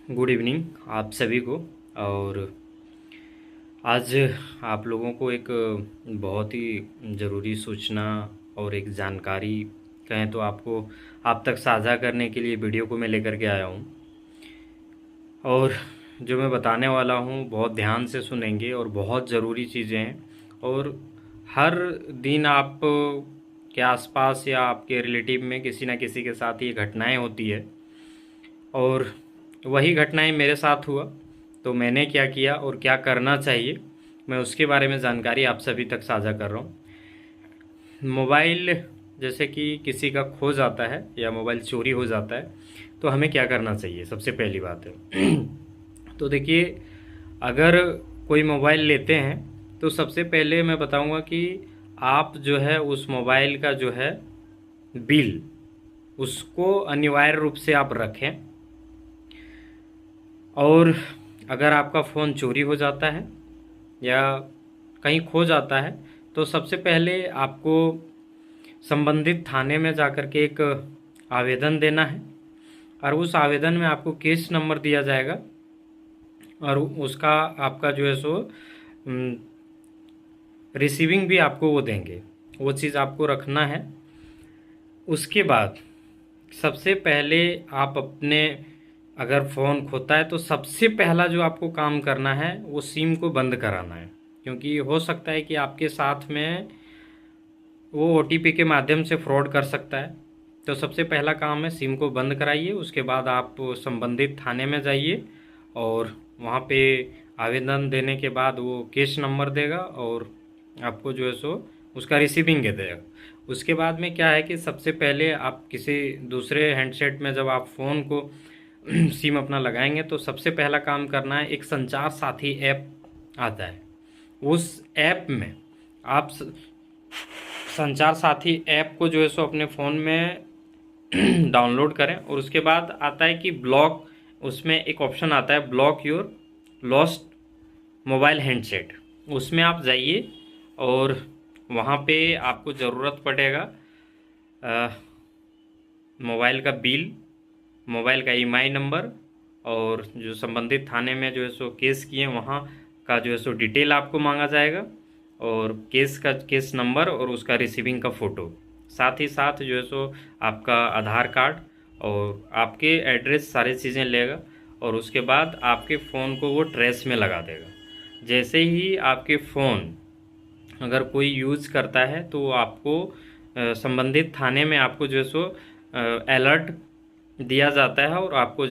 Good evening आप सभी को। और आज आप लोगों को एक बहुत ही ज़रूरी सूचना और एक जानकारी कहें तो आपको आप तक साझा करने के लिए वीडियो को मैं लेकर के आया हूँ। और जो मैं बताने वाला हूँ बहुत ध्यान से सुनेंगे और बहुत ज़रूरी चीज़ें हैं। और हर दिन आप के आसपास या आपके रिलेटिव में किसी न किसी के साथ ये घटनाएं होती है और वही घटनाएं मेरे साथ हुआ। तो मैंने क्या किया और क्या करना चाहिए, मैं उसके बारे में जानकारी आप सभी तक साझा कर रहा हूँ। मोबाइल जैसे कि किसी का खो जाता है या मोबाइल चोरी हो जाता है तो हमें क्या करना चाहिए, सबसे पहली बात है तो देखिए, अगर कोई मोबाइल लेते हैं तो सबसे पहले मैं बताऊंगा कि आप जो है उस मोबाइल का जो है बिल, उसको अनिवार्य रूप से आप रखें। और अगर आपका फ़ोन चोरी हो जाता है या कहीं खो जाता है तो सबसे पहले आपको संबंधित थाने में जाकर के एक आवेदन देना है। और उस आवेदन में आपको केस नंबर दिया जाएगा और उसका आपका जो है सो रिसीविंग भी आपको वो देंगे, वो चीज़ आपको रखना है। उसके बाद सबसे पहले आप अपने, अगर फ़ोन खोता है तो सबसे पहला जो आपको काम करना है वो सिम को बंद कराना है, क्योंकि हो सकता है कि आपके साथ में वो ओटीपी के माध्यम से फ्रॉड कर सकता है। तो सबसे पहला काम है सिम को बंद कराइए। उसके बाद आप संबंधित थाने में जाइए और वहाँ पे आवेदन देने के बाद वो केस नंबर देगा और आपको जो है सो उसका रिसीविंग दे देगा। उसके बाद में क्या है कि सबसे पहले आप किसी दूसरे हैंडसेट में जब आप फ़ोन को सिम अपना लगाएंगे तो सबसे पहला काम करना है, एक संचार साथी ऐप आता है, उस ऐप में आप संचार साथी ऐप को जो है सो अपने फ़ोन में डाउनलोड करें। और उसके बाद आता है कि ब्लॉक, उसमें एक ऑप्शन आता है block your lost mobile handset, उसमें आप जाइए और वहाँ पे आपको ज़रूरत पड़ेगा मोबाइल का बिल, मोबाइल का ईएमआई नंबर और जो संबंधित थाने में जो है सो केस किए वहाँ का जो है सो डिटेल आपको मांगा जाएगा और केस का केस नंबर और उसका रिसीविंग का फ़ोटो, साथ ही साथ जो है सो आपका आधार कार्ड और आपके एड्रेस, सारी चीज़ें लेगा। और उसके बाद आपके फ़ोन को वो ट्रेस में लगा देगा। जैसे ही आपके फ़ोन अगर कोई यूज़ करता है तो आपको संबंधित थाने में आपको जो है सो अलर्ट दिया जाता है और आपको